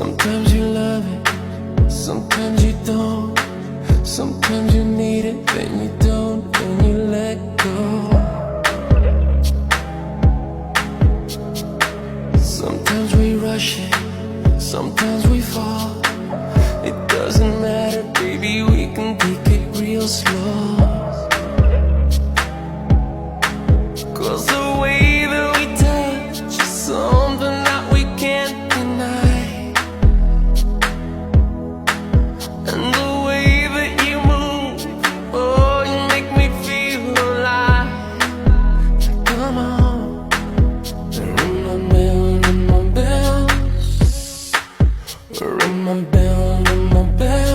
Sometimes you love it, sometimes you don't. Sometimes you need it, then you don't, and you let go. Sometimes we rush it, sometimes we fall. It doesn't matter, baby, we can take it real slow. 'Cause the way that we touch is something that we can't deny. And the way that you move, oh, you make me feel alive. Come on, ring my bell, ring my bell, ring my bell, ring my bell.